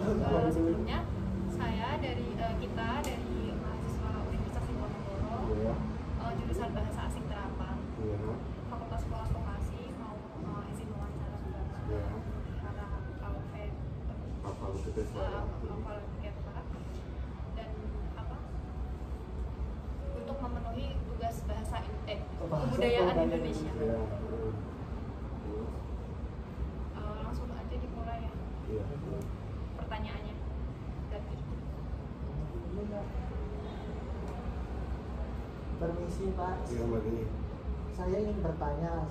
Sebelumnya saya kita dari mahasiswa Universitas Diponegoro, jurusan Bahasa Asing Terapan, Fakultas Sekolah Vokasi, mau izin wawancara juga karena hafal Keva dan untuk memenuhi tugas kebudayaan Indonesia. Langsung aja dimulai ya. Pertanyaannya. Permisi Pak. Iya, Mbak ini. Saya ingin bertanya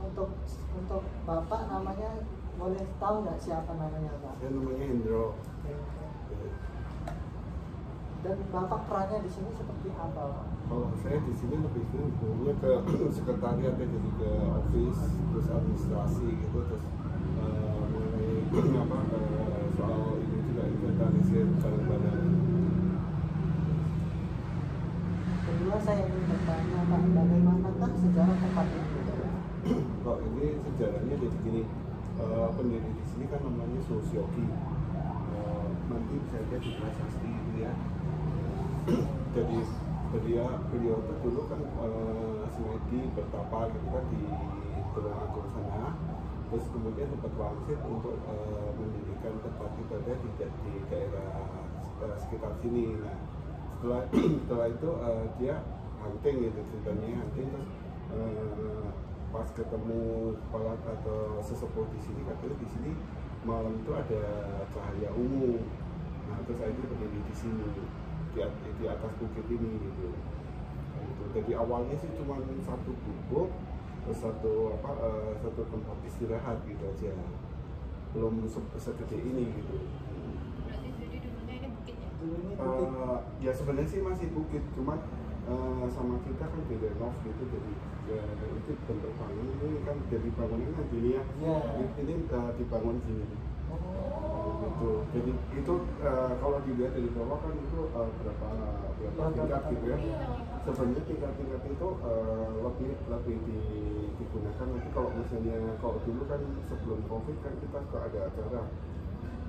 untuk Bapak namanya, boleh tahu nggak siapa namanya Pak? Saya namanya Hendro. Dan Bapak perannya di sini seperti apa Pak? Kalau saya di sini lebih hubungannya ke sekretariat ya, jadi ke office, terus administrasi gitu, terus mengenai soal ini juga inventarisir barang-barang. Kedua saya ingin bertanya Pak, bagaimanakah sejarah tempat ini? Kalau ini sejarahnya jadi gini, pendiri di sini kan namanya Susyogi, nanti bisa lihat di prasasti itu ya. Jadi beliau itu dulu kan semedi bertapa gitu kan di Tulungagung sana, terus kemudian dapat wangsit untuk mendirikan tempat ibadah di daerah sekitar sini. Nah, setelah itu dia hunting gitu, ceritanya hunting, terus pas ketemu kepala atau sesepuh di sini, katanya di sini malam itu ada cahaya ungu. Nah, terus saya itu berdiri di sini di atas bukit ini gitu. Jadi awalnya sih cuma satu gubuk, terus satu tempat istirahat gitu aja, belum segede ini gitu. Berarti jadi dulunya ini bukit ya? Ya sebenarnya sih masih bukit, cuman sama kita kan beda renov gitu, jadi itu bentuk bangunan ini kan dari bangunan kan gini ya, ini dibangun sini. Gitu. Jadi itu kalau dilihat dari bawah kan itu berapa tingkat gitu ya. Sebenarnya tingkat-tingkat itu lebih digunakan nanti kalau misalnya dulu kan sebelum COVID kan kita suka ada acara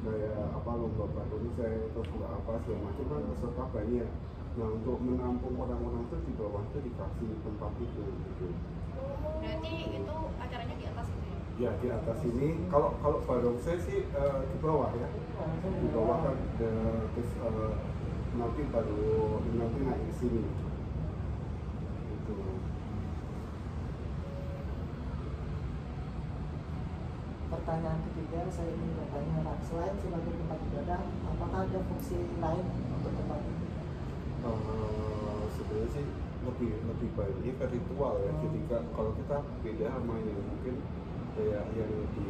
kayak lomba badminton atau segala macam kan peserta banyak. Nah, untuk menampung orang-orang itu di bawah itu dikasih tempat itu gitu. Berarti itu acaranya di atas itu ya? Ya, di atas ini. Kalau barongsai sih di bawah ya. Di bawah kan terus nanti naik ke sini. Gitu. Pertanyaan ketiga saya ingin bertanya Pak, selain sebagai tempat ibadah, apakah ada fungsi lain untuk tempat ini? Sebenarnya sih lebih baiknya ke ritual ya. Jadi kalau kita beda sama yang mungkin kayak yang di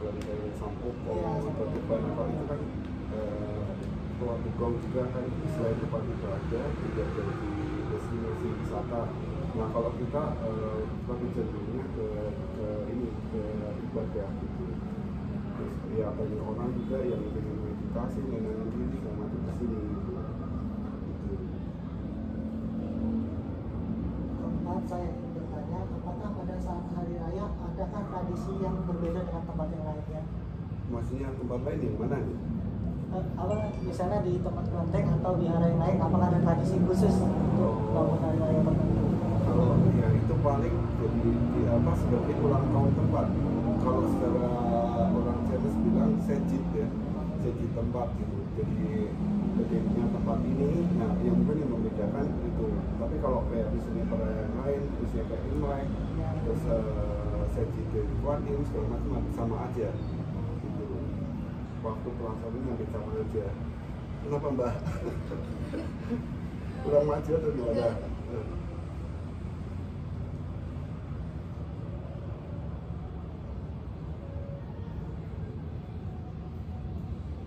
kayak Sampoko atau Tuban, kalau itu kan Tua Tugong juga kan selain tempat ibadah juga jadi destinasi wisata. Nah, kalau kita lebih cenderungnya ke ibadah gitu. Terus ya banyak orang juga yang ingin meditasi, menenangkan diri sama macam kesini gitu. Keempat saya ingin bertanya, apakah pada saat hari raya adakah tradisi yang berbeda dengan tempat yang lainnya? Maksudnya tempat lain yang mana nih? Misalnya di tempat kelenteng atau di hari yang lain, apakah ada tradisi khusus untuk bangun hari raya tertentu? Kalau ya itu paling jadi sebagai ulang tahun tempat. Kalau secara orang Chinese bilang sejit ya, sejit tempat gitu. Jadi berdirinya tempat ini, nah yang mungkin yang membedakan itu. Tapi kalau kayak misalnya perayaan lain, misalnya kayak Imlek, terus sejit dari Kuan Im segala macam sama aja. Gitu. Waktu pelaksanaan hampir sama aja. Kenapa Mbak? Kurang maju atau gimana?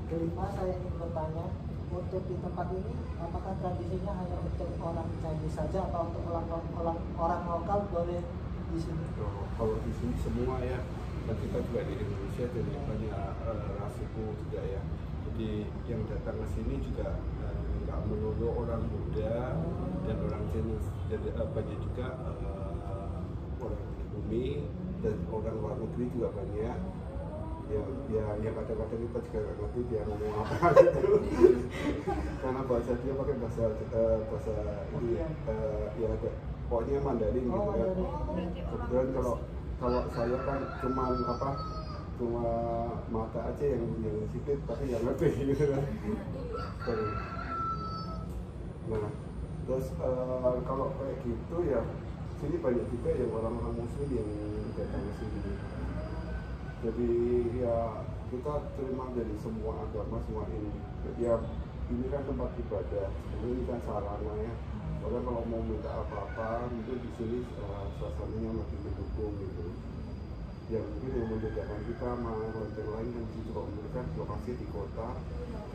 Kelima saya ingin bertanya, untuk di tempat ini apakah tradisinya hanya untuk orang Chinese saja atau untuk orang lokal boleh di sini? Kalau di sini semua ya, dan kita juga di Indonesia jadi banyak ras suku juga ya. Jadi yang datang ke sini juga nggak melulu orang Buddha dan orang Chinese, jadi banyak juga orang bumi dan orang luar negeri juga banyak. ya kadang-kadang kita juga nggak ngerti dia ngomong apa gitu karena bahasa dia pakai bahasa ini ya ada pokoknya Mandarin gitu kan. Kebetulan kalau saya kan cuma mata aja yang sedikit tapi nggak ngerti gitu kan. Nah terus kalau kayak gitu ya sini banyak juga yang orang-orang muslim yang datang ke sini. Jadi ya kita terima dari semua agama, semua ini. Ya ini kan tempat ibadah, ini kan sarana ya. Orang kalau mau minta apa-apa, mungkin di sini suasananya lebih mendukung gitu. Yang mungkin yang membedakan kita sama konten lain kan di juga memberikan lokasi di kota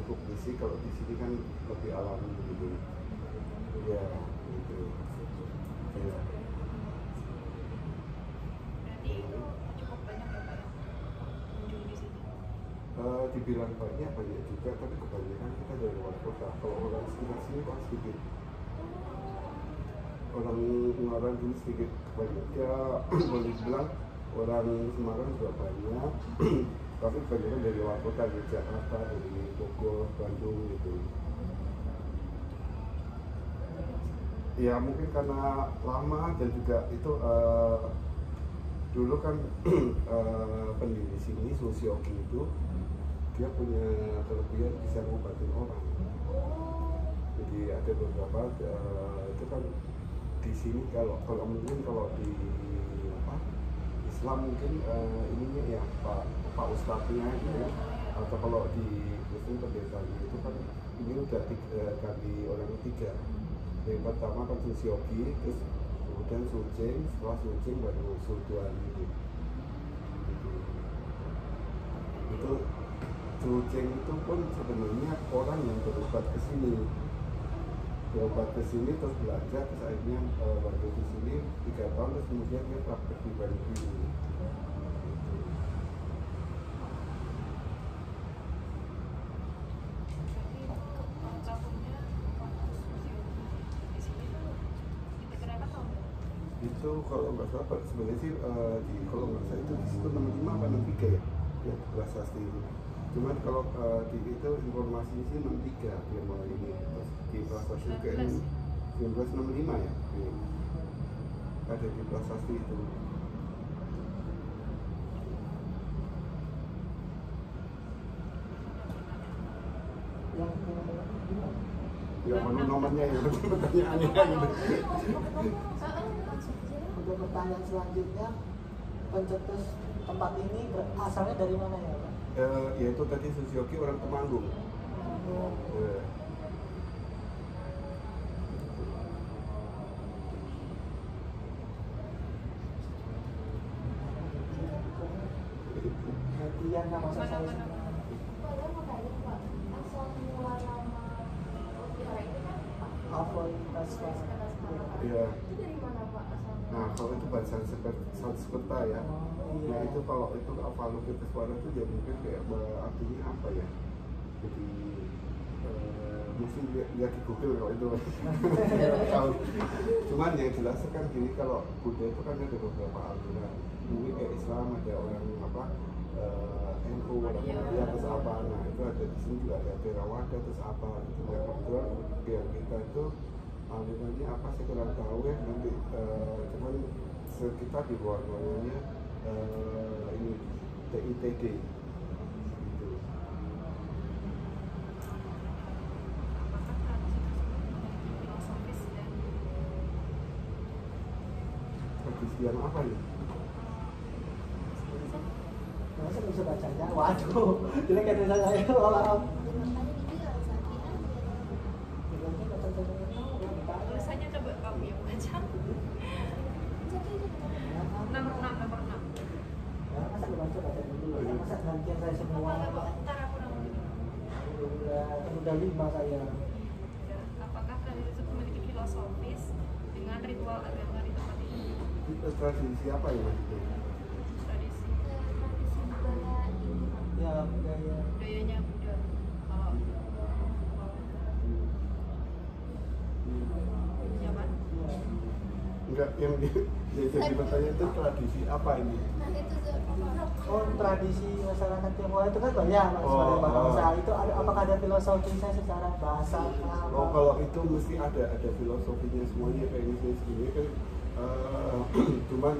cukup bersih, kalau di sini kan lebih alami gitu. Ya gitu. Ya. Berarti itu cukup banyak ya Pak ya kunjung di sini. Dibilang banyak juga, tapi kebanyakan kita dari luar kota. Kalau orang sekitar sini kan sedikit, orang Ungaran ini sedikit banyak ya. Boleh bilang orang Semarang juga banyak tapi kebanyakan dari luar kota, dari Jakarta, dari Bogor, Bandung gitu. Ya mungkin karena lama dan juga itu dulu kan pendiri sini Susioki itu dia punya kelebihan bisa ngobatin orang. Jadi ada beberapa itu kan di sini kalau mungkin kalau di Islam mungkin ininya ya Pak Ustadznya gitu ya, atau kalau di Muslim pendetanya itu kan ini udah ganti orang ketiga. Yang pertama kan Susioki, terus kemudian Sujeng, setelah Sujeng baru Suduan gitu. Itu Sujeng itu pun sebenarnya orang yang berobat ke sini, terus belajar, terus akhirnya waktu di sini 3 tahun, terus kemudian dia praktek di Bandung ini. Itu kalau nggak salah sebenarnya sih kalau nggak salah itu di situ 65 apa 63 ya prasasti itu. Cuman kalau di itu informasi sih 63 dia mulai ini, terus di prasasti ke ini 1965 ya, ada di prasasti itu. Ya mana nomornya ya, pertanyaannya gitu. Untuk pertanyaan selanjutnya, pencetus tempat ini asalnya dari mana ya Pak? Ya itu tadi Susioki orang Temanggung. Hadiah nama saya semua. Autoritas Pak. Iya. Nah kalau itu bahasa Sanskerta ya. Nah itu kalau itu Avalokitesvara itu ya mungkin kayak artinya apa ya? Jadi mungkin lihat di Google kalau itu. Cuman yang jelas kan gini, kalau Buddha itu kan ada beberapa aliran. Mungkin kayak Islam ada orang apa NU, ada Muhammadiyah, terus apa. Nah itu ada di sini juga ada Theravada, terus apa. Itu yang kebetulan yang kita itu alirannya apa saya kurang tahu ya, nanti cuman kita di bawah namanya ini TITD gitu. Tradisian apa ya? Saya bisa bacanya, waduh, jadi kayak saya orang. Tulisannya coba kamu yang baca. Nomor 6. Ya, masa dibaca dulu. Masa gantian saya semua. Ntar aku nomor Udah 5 saya. Apakah tradisi tersebut memiliki filosofis dengan ritual agama di tempat ini? Itu tradisi apa ya Mas itu? Tradisi Ya, budaya. budayanya Buddha. Kalau Yaman, enggak yang jadi bertanya itu tradisi apa ini? Nah itu tuh Oh, tradisi masyarakat Tionghoa itu kan banyak Mas, sebagai bangsa. Itu ada, apakah ada filosofinya secara bahasa apa? Oh, kalau itu mesti ada filosofinya semuanya kayak misalnya segini kan cuman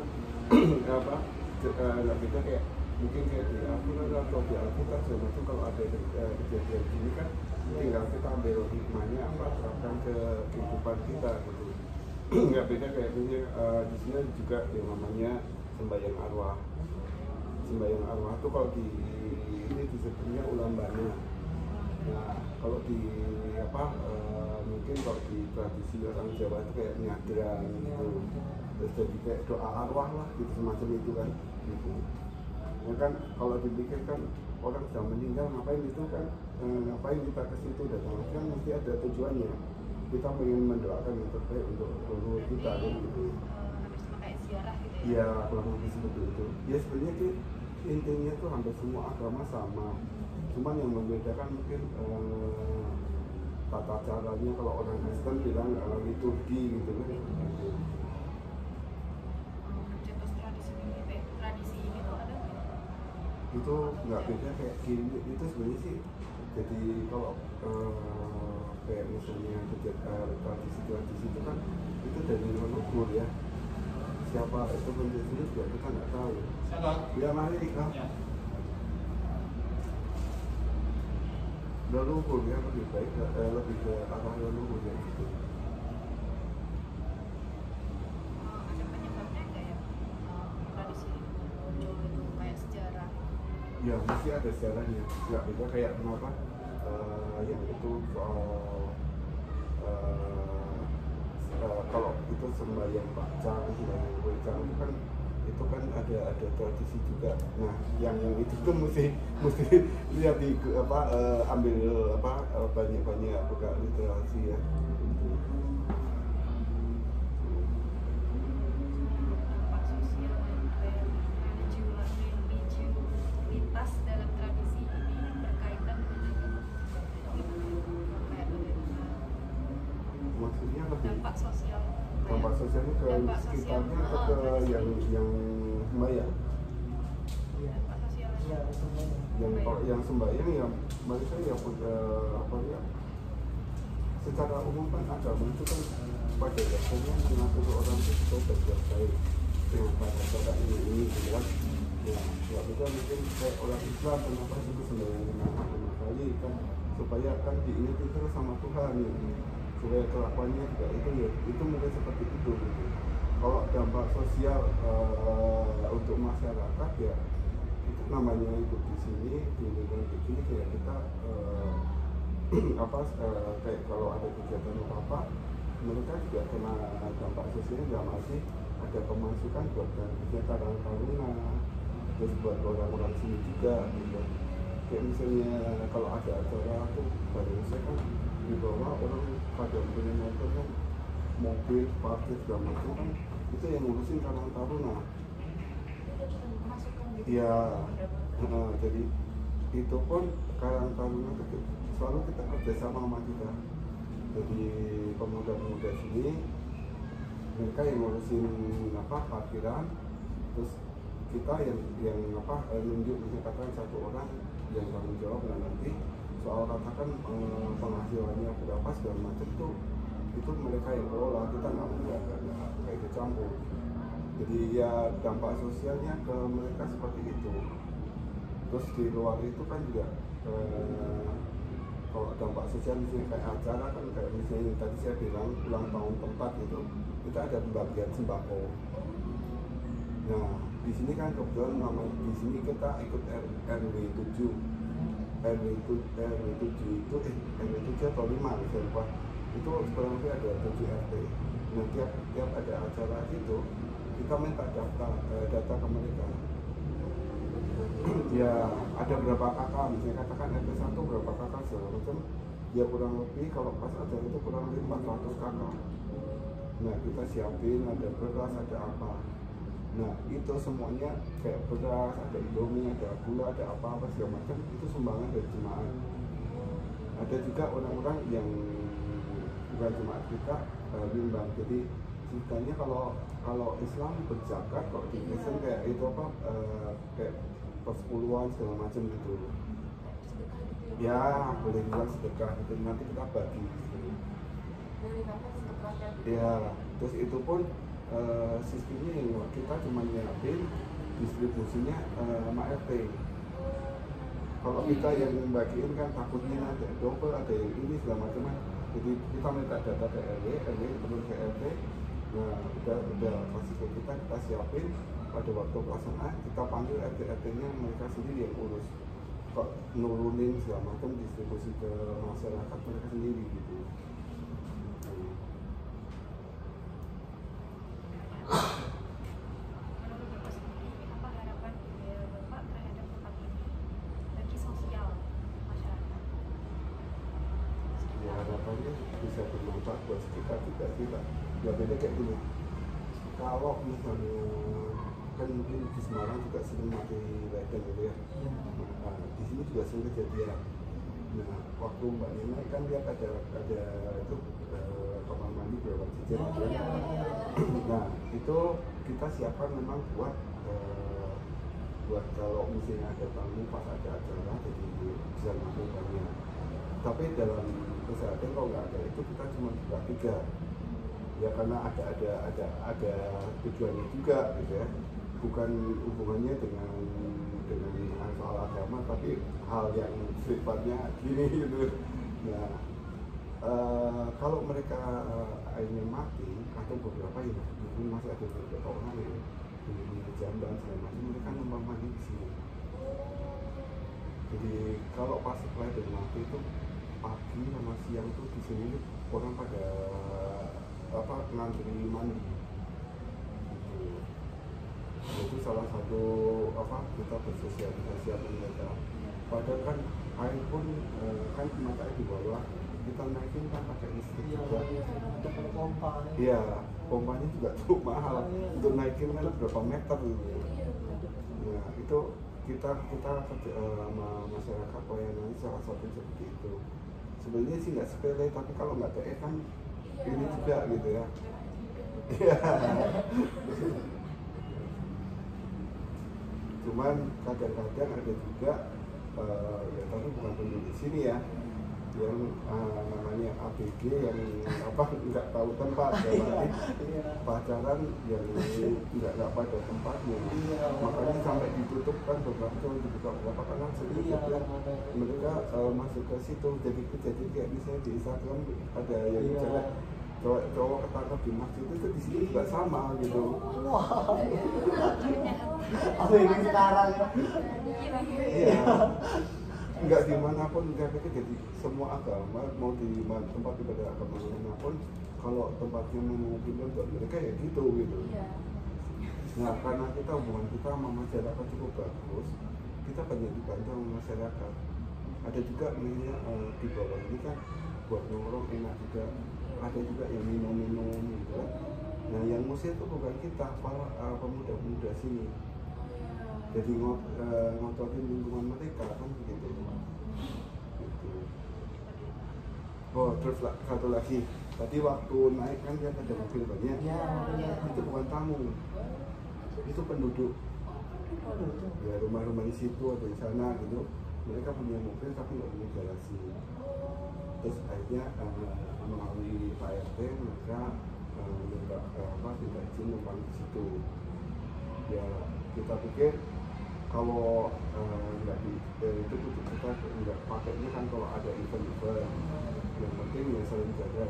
apa nggak beda kayak mungkin kayak di Al-Quran atau di Alkitab segala macam. Kalau ada kejadian gini kan tinggal kita ambil hikmahnya apa terapkan ke kehidupan kita gitu. Nggak beda kayak punya di sini juga yang namanya sembahyang arwah. Sembahyang arwah itu kalau di ini disebutnya ulambana. Nah kalau di apa mungkin kalau di tradisi orang Jawa itu kayak nyadran gitu, terus jadi kayak doa arwah lah gitu semacam itu kan gitu. Ya kan kalau dipikir kan orang sudah meninggal ngapain itu kan ngapain kita ke situ datang kan mesti ada tujuannya. Kita ingin mendoakan yang terbaik untuk leluhur kita kan gitu. Harus pakai ziarah gitu ya. Iya kurang lebih seperti itu. Ya sebenarnya sih intinya tuh hampir semua agama sama. Cuman yang membedakan mungkin tata caranya. Kalau orang Kristen bilang liturgi gitu kan. Cetus tradisi ini tuh ada nggak? Itu nggak beda kayak gini. Itu sebenarnya sih jadi kalau kayak misalnya tradisi itu kan itu dari leluhur ya. Siapa itu pendiri juga kita nggak tahu. Ya mari kita leluhur ya lebih baik lebih ke arah leluhur ya gitu. Ada penyebabnya nggak ya? Tradisi muncul itu kayak sejarah. Ya mesti ada sejarahnya. Nggak beda kayak kenapa yang itu kalau itu sembahyang bakcang, sembahyang wecang itu kan ada tradisi juga. Nah yang itu tuh mesti lihat di apa ambil apa banyak buka literasi ya. Dampak sosial dan religiusitas dalam tradisi ini berkaitan dengan kayak bagaimana Maksudnya lebih dampak sosial sosialnya ke dampak sosial. sekitarnya atau ke yang sembahyang. Iya. Dampak sosialnya. Iya, semuanya. Yang sembahyang ya mereka ya apa ya secara umum kan agama itu kan pada dasarnya mengatur orang itu supaya berbuat baik dengan kata-kata ini gitu kan. Ya nggak bisa mungkin kayak orang Islam kenapa itu sembahyang 5 kali kan supaya kan diingat terus sama Tuhan gitu. Supaya kelakuannya juga itu ya itu mungkin seperti itu gitu. Kalau dampak sosial untuk masyarakat ya itu namanya hidup di sini di lingkungan di sini kayak kita kayak kalau ada kegiatan apa mereka juga kena dampak sosialnya dalam arti ada pemasukan buat kegiatan taruna terus buat orang-orang sini juga gitu. Kayak misalnya kalau ada acara tuh baru saya kan di bawah orang pada punya motor kan mobil parkir segala macam kan itu yang ngurusin Karang Taruna. Iya, jadi itu pun Karang Taruna itu selalu kita kerjasama sama kita. Jadi pemuda-pemuda sini mereka yang ngurusin parkiran, terus kita yang nunjuk misalkan satu orang yang tanggung jawab dan nanti soal katakan penghasilannya berapa segala macam itu mereka yang kelola, kita nggak kayak kecampur. Jadi ya dampak sosialnya ke mereka seperti itu. Terus di luar itu kan juga kalau dampak sosial misalnya kayak acara kan kayak misalnya tadi saya bilang ulang tahun tempat itu kita ada pembagian sembako. Nah di sini kan kebetulan namanya di sini kita ikut RW 7 itu RW 7 atau 5 misalnya lupa. Itu kurang lebih ada 7 RT. Nah tiap ada acara itu kita minta data ke mereka. Ya ada berapa kakak misalnya katakan RT 1 berapa kakak segala macam. Ya kurang lebih kalau pas acara itu kurang lebih 400 kakak. Nah kita siapin ada beras ada apa. Nah itu semuanya kayak beras, ada indomie, ada gula, ada apa-apa segala macam itu sumbangan dari jemaat. Ada juga orang-orang yang bukan jemaat kita nyumbang. Jadi ceritanya kalau Islam berzakat, kalau di Kristen kayak itu apa kayak persepuluhan segala macam gitu. sedekah gitu Ya boleh bilang sedekah gitu, nanti kita bagi gitu. dari dapat untuk rakyat gitu. Ya terus itu pun sistemnya yang kita cuma nyiapin distribusinya sama RT. Kalau kita yang membagiin kan takutnya ada double, ada yang ini segala macam. Jadi kita minta data ke RW, RW turun ke RT. Nah udah kasih ke kita siapin pada waktu pelaksanaan kita panggil RT-RT-nya mereka sendiri yang urus. Kok nurunin segala macam distribusi ke masyarakat mereka sendiri gitu. Menurut Bapak sendiri, apa harapan ideal Bapak terhadap tempat ini bagi sosial masyarakat? Ya harapannya bisa bermanfaat buat sekitar juga kita. Ya beda kayak dulu. Kalau misalnya kan mungkin di Semarang juga sering mati ladang gitu ya. Nah, di sini juga sering kejadian. Nah, waktu Mbak Nina kan lihat ada itu kamar mandi beberapa jajar gitu ya. Nah, itu kita siapkan memang buat kalau misalnya ada tamu pas ada acara jadi bisa nampung banyak. Tapi dalam kesehatan kalau nggak ada itu kita cuma buka 3 ya karena ada tujuannya juga gitu ya, bukan hubungannya dengan soal agama tapi hal yang sifatnya gini gitu. Nah kalau mereka akhirnya mati atau beberapa ya mungkin masih ada beberapa orang yang punya jamban segala macam, mereka numpang mandi di sini. Jadi kalau pas setelah dari mati itu pagi sama siang tuh di sini orang pada ngantri mandi gitu. Itu salah satu kita bersosialisasi sama mereka. Padahal kan air pun kan mata di bawah kita naikin kan pakai listrik juga. Untuk pompa. Iya, pompanya juga tuh mahal. Untuk naikin kan berapa meter gitu. Nah itu kita sama masyarakat pelayanan salah satu seperti itu. Sebenarnya sih nggak sepele, tapi kalau nggak ada kan ini juga gitu ya. Iya. Cuman kadang-kadang ada juga ya tapi bukan penduduk di sini ya, yang namanya ABG yang nggak tahu tempat ya, pacaran yang nggak pada tempatnya, makanya sampai ditutup kan beberapa cuma dibuka beberapa karena sedikit ya mereka masuk ke situ. Jadi kayak misalnya di Instagram ada yang cowok ketangkap di masjid itu di sini juga sama gitu. Wah, apa ini sekarang ya? Iya. Enggak dimanapun mereka jadi semua agama mau di tempat ibadah agama manapun kalau tempatnya memungkinkan buat mereka ya gitu. Nah karena kita hubungan kita sama masyarakat cukup bagus, kita banyak dibantu sama masyarakat. Ada juga namanya di bawah ini kan buat nongkrong enak juga. Ada juga yang minum gitu. Nah yang musik itu bukan kita, para pemuda-pemuda sini. Jadi ngototin lingkungan mereka kan begitu. Gitu. Oh terus satu lagi, tadi waktu naik kan dia ada mobil banyak. Itu bukan tamu, itu penduduk. Ya rumah-rumah di situ atau di sana gitu. Mereka punya mobil tapi nggak punya garasi. Terus akhirnya melalui Pak RT mereka minta izin numpang di situ. Ya kita pikir kalau nggak itu kita nggak pakainya kan kalau ada event-event, yang penting ya saling jaga.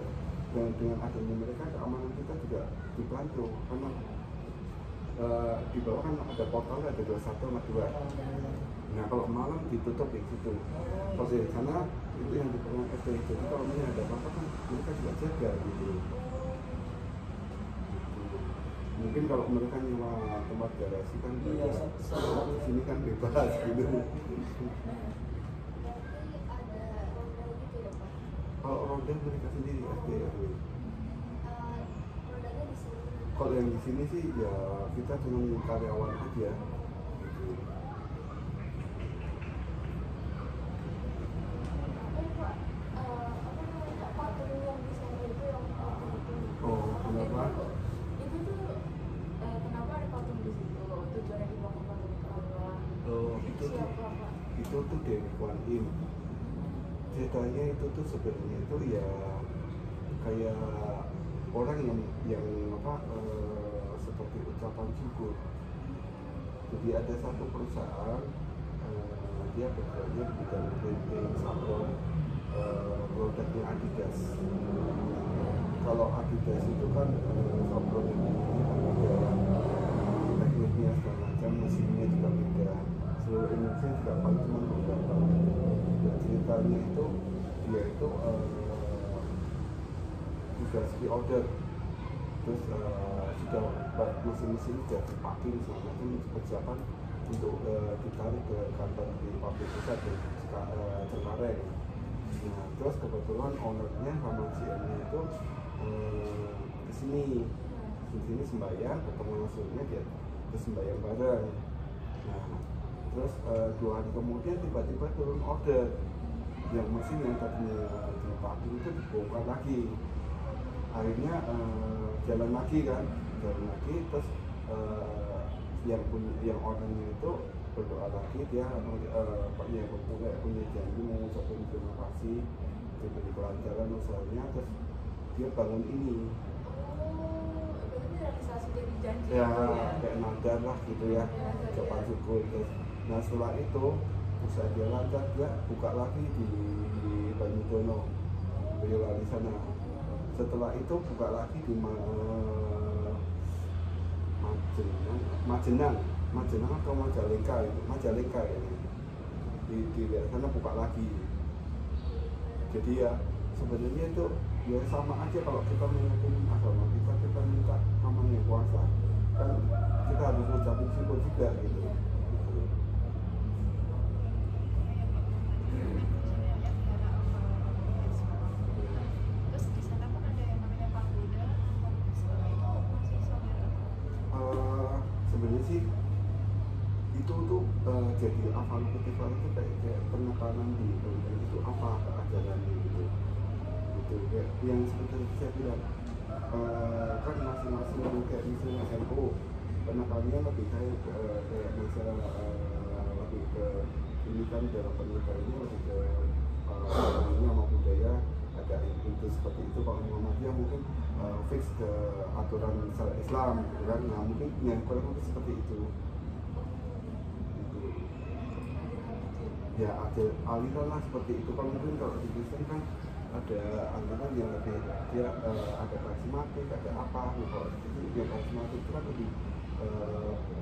Dan dengan adanya mereka keamanan kita juga dibantu karena di bawah kan ada portalnya, ada 21 sama 2. Nah kalau malam ditutup di situ. Kalau di sana itu yang dipegang RT. Jadi kalau ini ada apa-apa kan mereka juga jaga gitu. Mungkin kalau mereka nyewa tempat garasi kan di sini kan bebas gitu. Kalau roda mereka sendiri RT. Kalau yang di sini sih ya kita cuma karyawan aja. Gitu. Oh, kenapa? One In. Ceritanya itu tuh sebenarnya itu ya kayak orang yang seperti ucapan syukur. Jadi ada satu perusahaan dia bekerja di bidang printing sablon produknya Adidas. Kalau Adidas itu kan sablon ini ada tekniknya segala macam, mesinnya juga beda. Seluruh Indonesia juga paling cuma beberapa. Dan ceritanya itu dia itu dikasih order, terus sudah mesin-mesin sudah dipakai segala macam, persiapan untuk ditarik ke kantor di pabrik pusat di Cengkareng. Nah, terus kebetulan ownernya sama GM-nya itu kesini sembahyang, ketemu langsungnya dia terus sembahyang bareng. Nah, terus 2 hari kemudian tiba-tiba turun order yang mesin yang tadinya dipakai itu dibongkar lagi. Akhirnya jalan lagi, terus yang orangnya itu berdoa lagi, dia punya janji mau ngucapin terima kasih diberi kelancaran usahanya, terus dia bangun ini realisasi dari janji ya, itu ya. kayak nadar lah gitu ya, ucapan syukur. Terus nah setelah itu usaha dia lancar, dia buka lagi di Banyudono, Boyolali sana. Setelah itu buka lagi di Majenang atau Majalengka ini di daerah sana buka lagi. Jadi ya sebenarnya itu ya sama aja kalau kita mengikuti agama kita minta namanya puasa kan kita harus ucapin syukur juga gitu. Terus di sana pun ada yang namanya pagoda, setelah itu masih saudara. Sebenarnya sih itu tuh jadi festival itu kayak penekanan di itu apa ajarannya gitu kayak yang seperti saya bilang kan masing-masing kayak misalnya NU penekanannya lebih kayak misalnya lebih ke ini kan dalam penelitiannya lebih ke ini sama budaya ada itu seperti itu. Kalau Muhammadiyah mungkin fix ke aturan syariat Islam gitu kan. Nah mungkin yang kurang lebih seperti itu. Ya ada aliran lah seperti itu. Kalau mungkin kalau di Kristen kan ada aliran yang lebih dia ada karismatik, ada apa gitu. Kalau itu yang karismatik itu kan lebih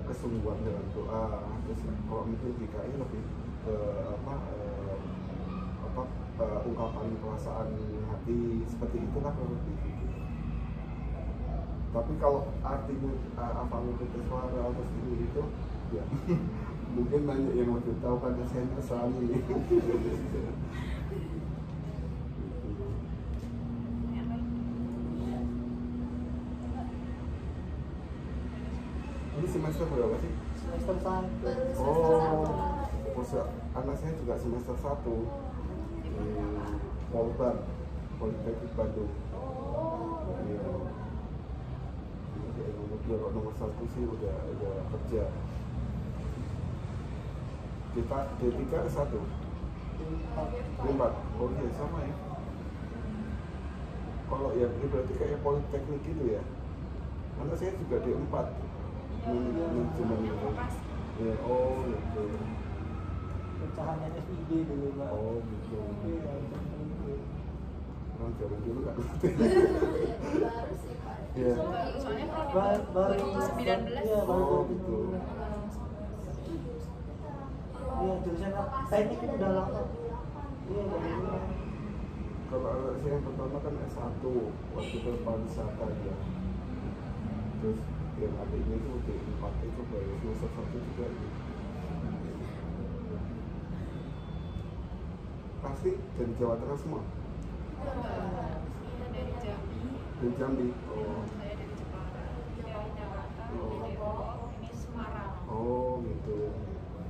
kesungguhan dalam doa. Terus kalau mungkin di KI lebih ke ungkapan perasaan hati seperti itulah kalau lebih gitu. Tapi kalau artinya apa itu suara atau ini itu ya mungkin banyak yang mau tahu kan saya selalu ini semester berapa sih? Semester 1. Oh, anak saya juga semester 1 di Polban, Politeknik Bandung. Iya. Nomor 1 sih udah kerja. Kita D3 ke 1? D4. Oh iya sama ya. Kalau yang ini berarti kayak Politeknik gitu ya. Anak saya juga D4. Manajemen gitu. Ya, oh gitu. Pecahannya FIB dulu Pak. Oh gitu. Orang zaman dulu kan. Baru sih Pak. Iya. Soalnya kalau di 2019 Iya, baru Oh gitu. Iya, jurusan teknik itu udah lama. Iya, dari Kalau anak saya yang pertama kan S1 waktu itu pariwisata dia. Terus yang adiknya itu D4 itu baru semester 1 juga gitu. Pasti dari Jawa Tengah semua? Saya dari Jambi. Dari Jambi? Oh. Saya dari Jepara, dari Jakarta, dari Depok, ini Semarang. Oh gitu.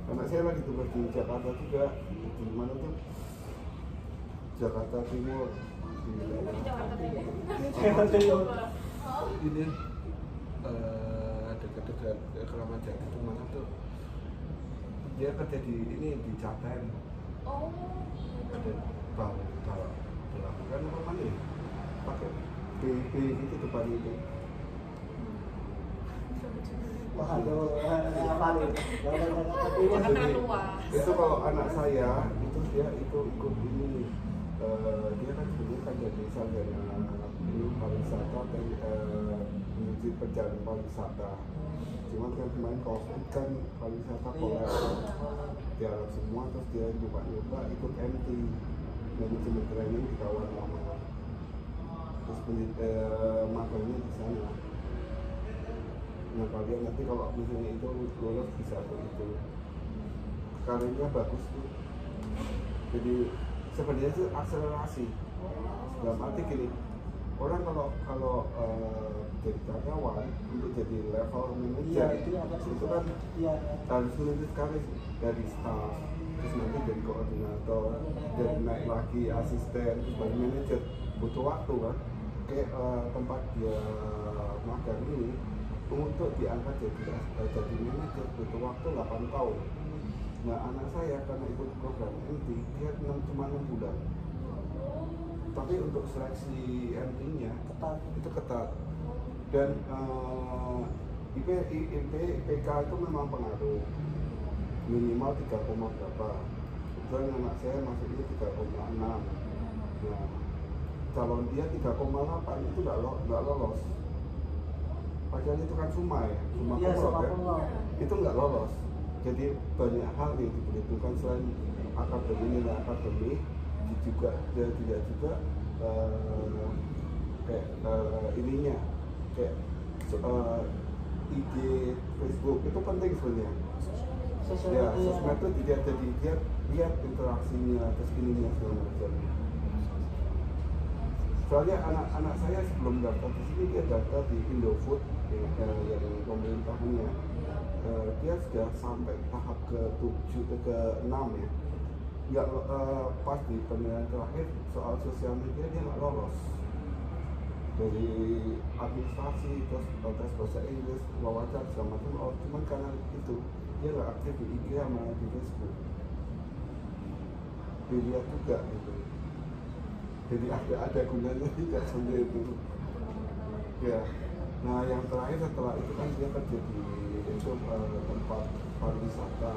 Anak saya lagi tugas di Jakarta juga. Di mana tuh? Jakarta Timur. Di Jakarta Timur. Jakarta Timur. Ini dekat Keramat Jati itu mana tuh? Dia kerja di ini di Jaten. Oh. ada kalau kan apa nih pakai B gitu depan itu. Waduh, apa nih? Karena luas. Itu kalau anak saya itu dia itu ikut ini dia kan sebenarnya kan jadi sarjana ini pariwisata dan menuju perjalanan pariwisata. Cuma kan kemarin COVID kan pariwisata kolaps diharap semua, terus dia nyoba ikut MT manajemen training di kawan lama, terus magangnya di sana. Nah kalian nanti kalau misalnya itu lulus bisa begitu, karirnya bagus tuh. Jadi sebenarnya itu akselerasi. Dalam arti gini, orang kalau jadi karyawan untuk jadi level manager itu kan harus menuntut karir dari staff, terus nanti jadi koordinator, jadi naik lagi asisten, terus baru manager. Butuh waktu kan. Kayak tempat dia magang ini untuk diangkat jadi manajer butuh waktu 8 tahun. Nah anak saya karena ikut program MT dia cuma 6 bulan. Tapi untuk seleksi MT-nya itu ketat. Dan IPK itu memang pengaruh. Minimal 3, berapa. Dan anak saya masuknya 3,6. Nah, calon dia 3,8 itu nggak lolos. Padahal itu kan Suma kan? Itu nggak lolos. Jadi banyak hal yang diperhitungkan selain nilai akademik, juga tidak juga kayak ininya kayak IG, Facebook itu penting sebenarnya. Ya, sosmed itu dia jadi dia lihat interaksinya, terus ininya segala macam. Soalnya anak saya sebelum daftar di sini dia daftar di Indofood yang pemerintah punya. Dia sudah sampai tahap ke-6 ya. Nggak pas di penilaian terakhir soal sosial media dia nggak lolos. Dari administrasi terus tes bahasa Inggris, wawancara segala macam, cuman karena itu dia nggak aktif di IG sama di Facebook. Dilihat juga gitu. Jadi ada gunanya tidak seperti itu. Ya. Nah yang terakhir setelah itu kan dia kerja di tempat pariwisata,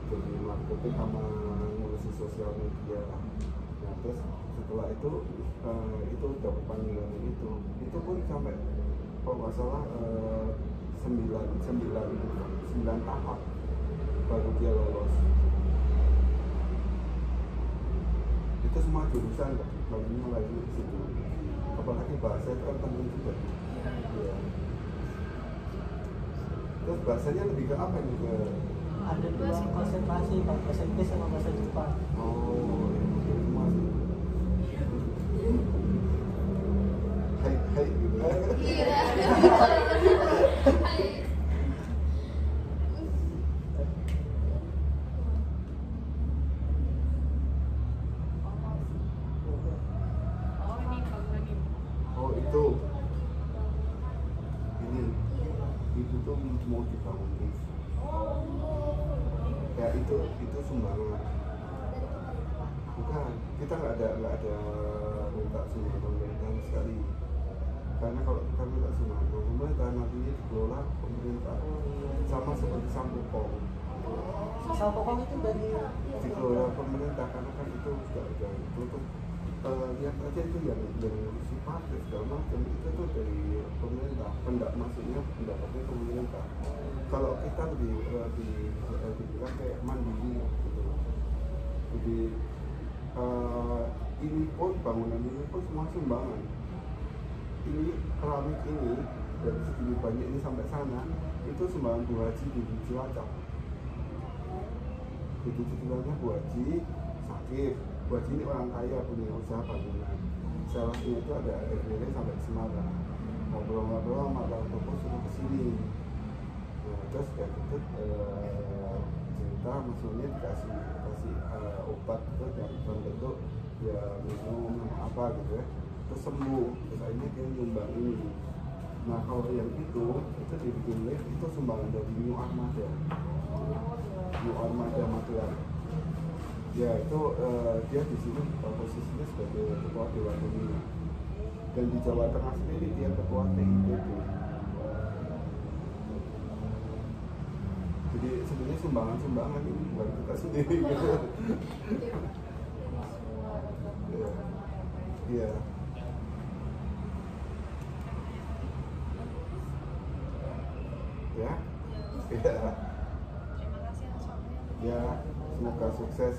jadi marketing sama ngurusi sosial media. Nah terus setelah itu dapat panggilan itu pun sampai kalau nggak salah 9 tahap baru dia lolos. Itu semua jurusan barunya lagi di situ. Apalagi bahasa itu kan penting juga. Ya. Terus bahasanya lebih ke apa nih? Ada 2 konsentrasi, bahasa Inggris sama bahasa Jepang. Oh, itu semua sih. Hai gitu. Oh itu tuh mau dibangun bis. Ya itu sumbangan. Bukan, kita nggak ada minta sumbangan pemerintah sekali. Karena kalau kita minta sumbangan pemerintah nantinya dikelola pemerintah. Sama seperti Sampokong. Sampokong itu dari dikelola pemerintah karena kan itu sudah tutup. Lihat aja itu yang ngurusi parkir segala macam itu tuh dari pemerintah, maksudnya pendapatnya pemerintah. Kalau kita dibilang kayak mandiri gitu. Jadi ini pun bangunan ini pun semua sumbangan. Ini keramik ini dari segini banyak ini sampai sana itu sumbangan Bu Haji di Cilacap. Jadi cicilannya Bu Haji sakit. Bu Haji ini orang kaya punya usaha bangunan. Salahnya itu ada keliling sampai ke Semarang. Ngobrol-ngobrol sama orang toko suruh kesini. Nah, terus kayak gitu cerita maksudnya dikasih obat gitu yang bentuk ya minum apa gitu ya. Terus sembuh. Terus akhirnya dia nyumbang ini. Nah kalau yang itu dibikin lift itu sumbangan dari New Armada Magelang. Ya itu dia di sini posisinya sebagai ketua Dewan Pembina, dan di Jawa Tengah sendiri dia ketua TIPB. Jadi sebenarnya sumbangan ini bukan kita sendiri gitu. Iya. Ya. Iya. Terima kasih atas waktunya. Ya, semoga sukses.